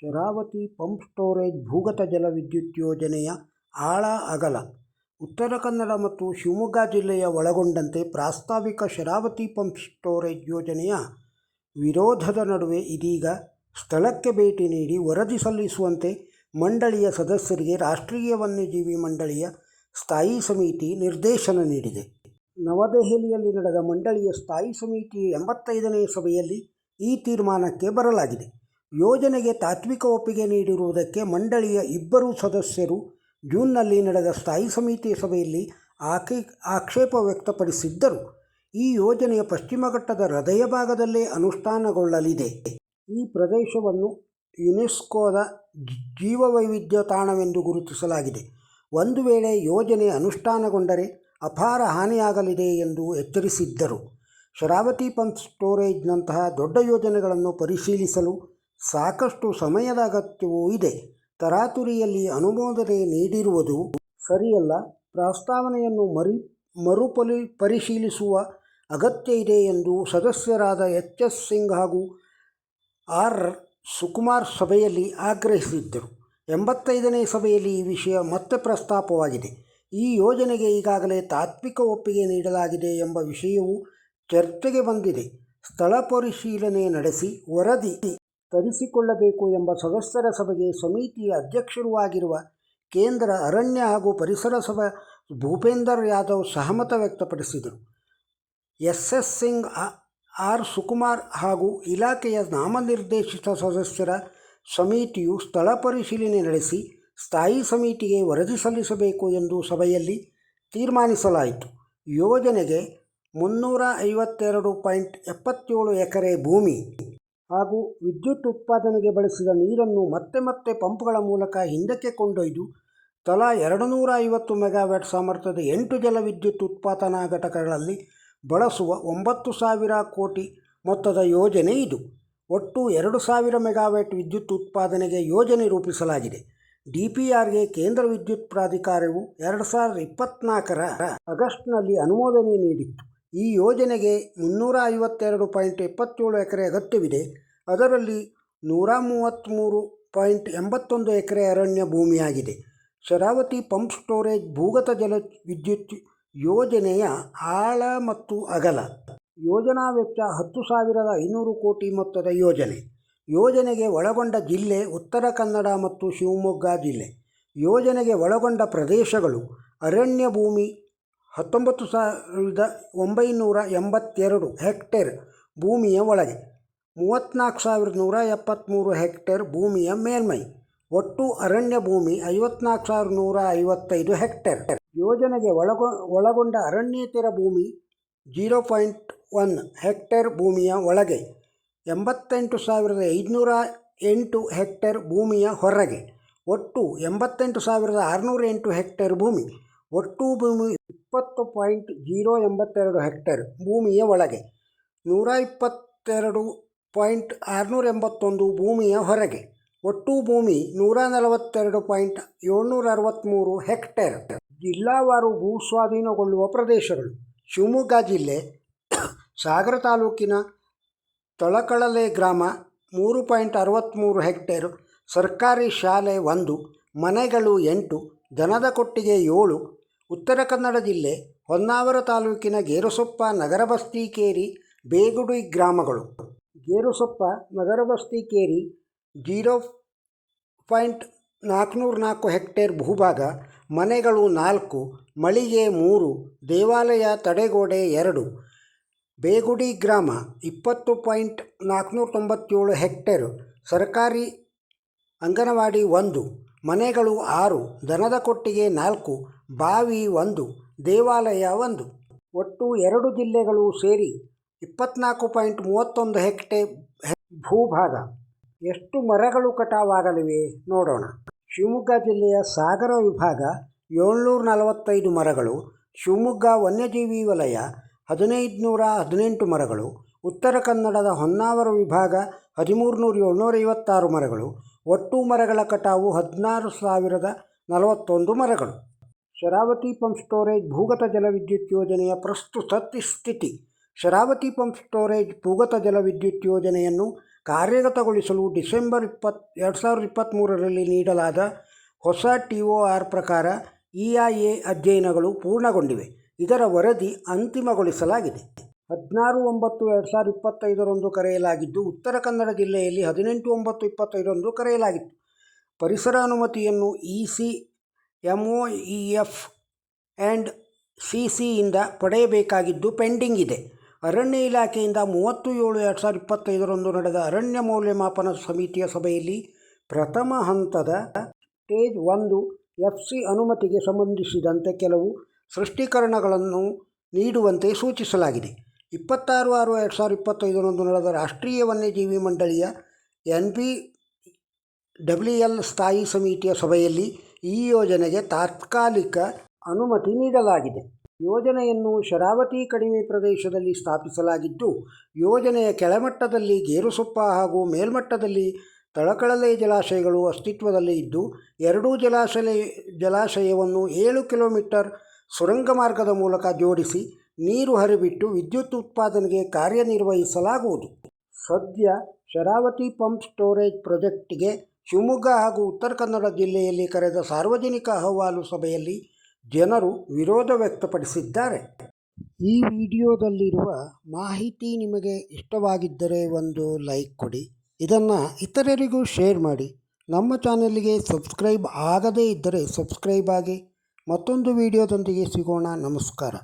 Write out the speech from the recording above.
Sharavati pump storage ಭೂಗತ ಜಲವಿದ್ಯುತ್ ಯೋಜನೆಯ ಆಳ ಅಗಲ. ಉತ್ತರ ಕನ್ನಡ ಮತ್ತು ಶಿವಮೊಗ್ಗ ಜಿಲ್ಲೆಯ ಒಳಗೊಂಡಂತೆ ಪ್ರಾಸ್ತಾವಿಕ ಶರಾವತಿ ಪಂಪ್ ಸ್ಟೋರೇಜ್ ಯೋಜನೆಯ ವಿರೋಧದ ನಡುವೆ ಇದೀಗ ಸ್ಥಳಕ್ಕೆ ಭೇಟಿ ನೀಡಿ ವರದಿ ಸಲ್ಲಿಸುವಂತೆ ಮಂಡಳಿಯ ಸದಸ್ಯರಿಗೆ ರಾಷ್ಟ್ರೀಯ ವನ್ಯಜೀವಿ ಮಂಡಳಿಯ ಸ್ಥಾಯಿ ಸಮಿತಿ ನಿರ್ದೇಶನ ನೀಡಿದೆ. ನವದೆಹಲಿಯಲ್ಲಿ ನಡೆದ ಮಂಡಳಿಯ ಸ್ಥಾಯಿ ಸಮಿತಿಯ 85ನೇ ಸಭೆಯಲ್ಲಿ ಈ ತೀರ್ಮಾನಕ್ಕೆ ಬರಲಾಗಿದೆ. ಯೋಜನೆಗೆ ತಾತ್ವಿಕ ಒಪ್ಪಿಗೆ ನೀಡಿರುವುದಕ್ಕೆ ಮಂಡಳಿಯ ಇಬ್ಬರು ಸದಸ್ಯರು ಜೂನ್ನಲ್ಲಿ ನಡೆದ ಸ್ಥಾಯಿ ಸಮಿತಿ ಸಭೆಯಲ್ಲಿ ಆಕ್ಷೇಪ ವ್ಯಕ್ತಪಡಿಸಿದ್ದರು. ಈ ಯೋಜನೆಯ ಪಶ್ಚಿಮ ಘಟ್ಟದ ಹೃದಯ ಭಾಗದಲ್ಲೇ ಅನುಷ್ಠಾನಗೊಳ್ಳಲಿದೆ. ಈ ಪ್ರದೇಶವನ್ನು ಯುನೆಸ್ಕೋದ ಜೀವವೈವಿಧ್ಯ ತಾಣವೆಂದು ಗುರುತಿಸಲಾಗಿದೆ. ಒಂದು ವೇಳೆ ಯೋಜನೆ ಅನುಷ್ಠಾನಗೊಂಡರೆ ಅಪಾರ ಹಾನಿಯಾಗಲಿದೆ ಎಂದು ಎಚ್ಚರಿಸಿದ್ದರು. ಶರಾವತಿ ಪಂಪ್ ಸ್ಟೋರೇಜ್ನಂತಹ ದೊಡ್ಡ ಯೋಜನೆಗಳನ್ನು ಪರಿಶೀಲಿಸಲು ಸಾಕಷ್ಟು ಸಮಯದ ಅಗತ್ಯವೂ ಇದೆ. ತರಾತುರಿಯಲ್ಲಿ ಅನುಮೋದನೆ ನೀಡಿರುವುದು ಸರಿಯಲ್ಲ. ಪ್ರಸ್ತಾವನೆಯನ್ನು ಪರಿಶೀಲಿಸುವ ಅಗತ್ಯ ಇದೆ ಎಂದು ಸದಸ್ಯರಾದ ಎಚ್. ಸಿಂಗ್ ಹಾಗೂ ಆರ್. ಸುಕುಮಾರ್ ಸಭೆಯಲ್ಲಿ ಆಗ್ರಹಿಸಿದ್ದರು. 85ನೇ ಸಭೆಯಲ್ಲಿ ಈ ವಿಷಯ ಮತ್ತೆ ಪ್ರಸ್ತಾಪವಾಗಿದೆ. ಈ ಯೋಜನೆಗೆ ಈಗಾಗಲೇ ತಾತ್ವಿಕ ಒಪ್ಪಿಗೆ ನೀಡಲಾಗಿದೆ ಎಂಬ ವಿಷಯವೂ ಚರ್ಚೆಗೆ ಬಂದಿದೆ. ಸ್ಥಳ ಪರಿಶೀಲನೆ ನಡೆಸಿ ವರದಿ ತರಿಸಿಕೊಳ್ಳಬೇಕು ಎಂಬ ಸದಸ್ಯರ ಸಭೆಗೆ ಸಮಿತಿಯ ಅಧ್ಯಕ್ಷರೂ ಆಗಿರುವ ಕೇಂದ್ರ ಅರಣ್ಯ ಹಾಗೂ ಪರಿಸರ ಸಚಿವ ಭೂಪೇಂದರ್ ಯಾದವ್ ಸಹಮತ ವ್ಯಕ್ತಪಡಿಸಿದರು. ಎಸ್. ಸಿಂಗ್, ಆರ್. ಸುಕುಮಾರ್ ಹಾಗೂ ಇಲಾಖೆಯ ನಾಮನಿರ್ದೇಶಿತ ಸದಸ್ಯರ ಸಮಿತಿಯು ಸ್ಥಳ ಪರಿಶೀಲನೆ ನಡೆಸಿ ಸ್ಥಾಯಿ ಸಮಿತಿಗೆ ವರದಿ ಸಲ್ಲಿಸಬೇಕು ಎಂದು ಸಭೆಯಲ್ಲಿ ತೀರ್ಮಾನಿಸಲಾಯಿತು. ಯೋಜನೆಗೆ 352.77 ಎಕರೆ ಭೂಮಿ ಹಾಗೂ ವಿದ್ಯುತ್ ಉತ್ಪಾದನೆಗೆ ಬಳಸಿದ ನೀರನ್ನು ಮತ್ತೆ ಪಂಪ್ಗಳ ಮೂಲಕ ಹಿಂದಕ್ಕೆ ಕೊಂಡೊಯ್ದು ತಲಾ 250 ಮೆಗಾವ್ಯಾಟ್ ಸಾಮರ್ಥ್ಯದ 8 ಜಲವಿದ್ಯುತ್ ಉತ್ಪಾದನಾ ಘಟಕಗಳಲ್ಲಿ ಬಳಸುವ 9,000 ಕೋಟಿ ಮೊತ್ತದ ಯೋಜನೆ ಇದು. ಒಟ್ಟು 2,000 ಮೆಗಾವ್ಯಾಟ್ ವಿದ್ಯುತ್ ಉತ್ಪಾದನೆಗೆ ಯೋಜನೆ ರೂಪಿಸಲಾಗಿದೆ. DPRಗೆ ಕೇಂದ್ರ ವಿದ್ಯುತ್ ಪ್ರಾಧಿಕಾರವು 2024ರ ಆಗಸ್ಟ್ನಲ್ಲಿ ಅನುಮೋದನೆ ನೀಡಿತ್ತು. ಈ ಯೋಜನೆಗೆ 352.77 ಎಕರೆ ಅಗತ್ಯವಿದೆ. ಅದರಲ್ಲಿ 133.81 ಎಕರೆ ಅರಣ್ಯ ಭೂಮಿಯಾಗಿದೆ. ಶರಾವತಿ ಪಂಪ್ ಸ್ಟೋರೇಜ್ ಭೂಗತ ಜಲ ವಿದ್ಯುತ್ ಯೋಜನೆಯ ಆಳ ಮತ್ತು ಅಗಲ. ಯೋಜನಾ ವೆಚ್ಚ 10,500 ಕೋಟಿ ಮೊತ್ತದ ಯೋಜನೆ. ಯೋಜನೆಗೆ ಒಳಗೊಂಡ ಜಿಲ್ಲೆ ಉತ್ತರ ಕನ್ನಡ ಮತ್ತು ಶಿವಮೊಗ್ಗ ಜಿಲ್ಲೆ. ಯೋಜನೆಗೆ ಒಳಗೊಂಡ ಪ್ರದೇಶಗಳು: ಅರಣ್ಯ ಭೂಮಿ 19,982 ಹೆಕ್ಟೇರ್ ಭೂಮಿಯ ಒಳಗೆ, 34,173 ಹೆಕ್ಟೇರ್ ಭೂಮಿಯ ಮೇಲ್ಮೈ. ಒಟ್ಟು ಅರಣ್ಯ ಭೂಮಿ 54,155 ಹೆಕ್ಟೇರ್. ಯೋಜನೆಗೆ ಒಳಗೊಂಡ ಅರಣ್ಯೇತರ ಭೂಮಿ 0.1 ಹೆಕ್ಟೇರ್ ಭೂಮಿಯ ಒಳಗೆ, 88,508 ಹೆಕ್ಟೇರ್ ಭೂಮಿಯ ಹೊರಗೆ. ಒಟ್ಟು 88,608 ಹೆಕ್ಟೇರ್ ಭೂಮಿ. ಒಟ್ಟು ಭೂಮಿ 20.082 ಹೆಕ್ಟೇರ್ ಭೂಮಿಯ ಒಳಗೆ, 122.681 ಭೂಮಿಯ ಹೊರಗೆ. ಒಟ್ಟು ಭೂಮಿ 142.763 ಹೆಕ್ಟೇರ್. ಜಿಲ್ಲಾವಾರು ಭೂ ಸ್ವಾಧೀನಗೊಳ್ಳುವ ಪ್ರದೇಶಗಳು: ಶಿವಮೊಗ್ಗ ಜಿಲ್ಲೆ, ಸಾಗರ ತಾಲೂಕಿನ ತಳಕಳಲೆ ಗ್ರಾಮ 3.63 ಹೆಕ್ಟೇರ್, ಸರ್ಕಾರಿ ಶಾಲೆ 1, ಮನೆಗಳು 8, ದನದ ಕೊಟ್ಟಿಗೆ 7. ಉತ್ತರ ಕನ್ನಡ ಜಿಲ್ಲೆ, ಹೊನ್ನಾವರ ತಾಲೂಕಿನ ಗೇರುಸೊಪ್ಪ, ನಗರಬಸ್ತಿಕೇರಿ, ಬೇಗುಡಿ ಗ್ರಾಮಗಳು. ಗೇರುಸೊಪ್ಪ, ನಗರಬಸ್ತಿಕೇರಿ 0.404 ಹೆಕ್ಟೇರ್ ಭೂಭಾಗ, ಮನೆಗಳು 4, ಮಳಿಗೆ 3, ದೇವಾಲಯ ತಡೆಗೋಡೆ 2. ಬೇಗುಡಿ ಗ್ರಾಮ 20.497 ಹೆಕ್ಟೇರ್, ಸರ್ಕಾರಿ ಅಂಗನವಾಡಿ 1, ಮನೆಗಳು 6, ದನದ ಕೊಟ್ಟಿಗೆ 4, ಬಾವಿ 1, ದೇವಾಲಯ 1. ಒಟ್ಟು 2 ಜಿಲ್ಲೆಗಳು ಸೇರಿ 24.31 ಹೆಕ್ಟೇರ್ ಭೂಭಾಗ. ಎಷ್ಟು ಮರಗಳು ಕಟಾವಾಗಲಿವೆ ನೋಡೋಣ. ಶಿವಮೊಗ್ಗ ಜಿಲ್ಲೆಯ ಸಾಗರ ವಿಭಾಗ 745 ಮರಗಳು, ಶಿವಮೊಗ್ಗ ವನ್ಯಜೀವಿ ವಲಯ 1,518 ಮರಗಳು, ಉತ್ತರ ಕನ್ನಡದ ಹೊನ್ನಾವರ ವಿಭಾಗ 13,756 ಮರಗಳು. ಒಟ್ಟು ಮರಗಳ ಕಟಾವು 16,041 ಮರಗಳು. ಶರಾವತಿ ಪಂಪ್ ಸ್ಟೋರೇಜ್ ಭೂಗತ ಜಲವಿದ್ಯುತ್ ಯೋಜನೆಯ ಪ್ರಸ್ತುತ ಸ್ಥಿತಿ. ಶರಾವತಿ ಪಂಪ್ ಸ್ಟೋರೇಜ್ ಭೂಗತ ಜಲವಿದ್ಯುತ್ ಯೋಜನೆಯನ್ನು ಕಾರ್ಯಗತಗೊಳಿಸಲು ಡಿಸೆಂಬರ್ 2023ರಲ್ಲಿ ನೀಡಲಾದ ಹೊಸ TOR ಪ್ರಕಾರ EIA ಅಧ್ಯಯನಗಳು ಪೂರ್ಣಗೊಂಡಿವೆ. ಇದರ ವರದಿ ಅಂತಿಮಗೊಳಿಸಲಾಗಿದೆ. 16/9/2025ರಂದು ಕರೆಯಲಾಗಿದ್ದು, ಉತ್ತರ ಕನ್ನಡ ಜಿಲ್ಲೆಯಲ್ಲಿ 18/9/25ರಂದು ಕರೆಯಲಾಗಿತ್ತು. ಪರಿಸರ ಅನುಮತಿಯನ್ನು EC, MOEF ಆ್ಯಂಡ್ CCಯಿಂದ ಪಡೆಯಬೇಕಾಗಿದ್ದು ಪೆಂಡಿಂಗ್ ಇದೆ. ಅರಣ್ಯ ಇಲಾಖೆಯಿಂದ 30/7/2025ರಂದು ನಡೆದ ಅರಣ್ಯ ಮೌಲ್ಯಮಾಪನ ಸಮಿತಿಯ ಸಭೆಯಲ್ಲಿ ಪ್ರಥಮ ಹಂತದ ಸ್ಟೇಜ್ 1 FC ಅನುಮತಿಗೆ ಸಂಬಂಧಿಸಿದಂತೆ ಕೆಲವು ಸ್ಪಷ್ಟೀಕರಣಗಳನ್ನು ನೀಡುವಂತೆ ಸೂಚಿಸಲಾಗಿದೆ. 26/6/2025ರಂದು ನಡೆದ ರಾಷ್ಟ್ರೀಯ ವನ್ಯಜೀವಿ ಮಂಡಳಿಯ NBWL ಸ್ಥಾಯಿ ಸಮಿತಿಯ ಸಭೆಯಲ್ಲಿ ಈ ಯೋಜನೆಗೆ ತಾತ್ಕಾಲಿಕ ಅನುಮತಿ ನೀಡಲಾಗಿದೆ. ಯೋಜನೆಯನ್ನು ಶರಾವತಿ ಕಣಿವೆ ಪ್ರದೇಶದಲ್ಲಿ ಸ್ಥಾಪಿಸಲಾಗಿದ್ದು, ಯೋಜನೆಯ ಕೆಳಮಟ್ಟದಲ್ಲಿ ಗೇರುಸೊಪ್ಪ ಹಾಗೂ ಮೇಲ್ಮಟ್ಟದಲ್ಲಿ ತಳಕಳಲೆ ಜಲಾಶಯಗಳು ಅಸ್ತಿತ್ವದಲ್ಲಿ ಇದ್ದು, ಎರಡೂ ಜಲಾಶಯವನ್ನು 7 ಕಿಲೋಮೀಟರ್ ಸುರಂಗ ಮಾರ್ಗದ ಮೂಲಕ ಜೋಡಿಸಿ ನೀರು ಹರಿಬಿಟ್ಟು ವಿದ್ಯುತ್ ಉತ್ಪಾದನೆಗೆ ಕಾರ್ಯನಿರ್ವಹಿಸಲಾಗುವುದು. ಸದ್ಯ ಶರಾವತಿ ಪಂಪ್ ಸ್ಟೋರೇಜ್ ಪ್ರಾಜೆಕ್ಟ್ಗೆ ಶಿವಮೊಗ್ಗ ಹಾಗೂ ಉತ್ತರ ಕನ್ನಡ ಜಿಲ್ಲೆಯಲ್ಲಿ ಕರೆದ ಸಾರ್ವಜನಿಕ ಅಹವಾಲು ಸಭೆಯಲ್ಲಿ ಜನರು ವಿರೋಧ ವ್ಯಕ್ತಪಡಿಸಿದ್ದಾರೆ. ಈ ವಿಡಿಯೋದಲ್ಲಿರುವ ಮಾಹಿತಿ ನಿಮಗೆ ಇಷ್ಟವಾಗಿದ್ದರೆ ಒಂದು ಲೈಕ್ ಕೊಡಿ. ಇದನ್ನು ಇತರರಿಗೂ ಶೇರ್ ಮಾಡಿ. ನಮ್ಮ ಚಾನಲ್ಗೆ ಸಬ್ಸ್ಕ್ರೈಬ್ ಆಗದೇ ಇದ್ದರೆ ಸಬ್ಸ್ಕ್ರೈಬ್ ಆಗಿ. ಮತ್ತೊಂದು ವಿಡಿಯೋದೊಂದಿಗೆ ಸಿಗೋಣ. ನಮಸ್ಕಾರ.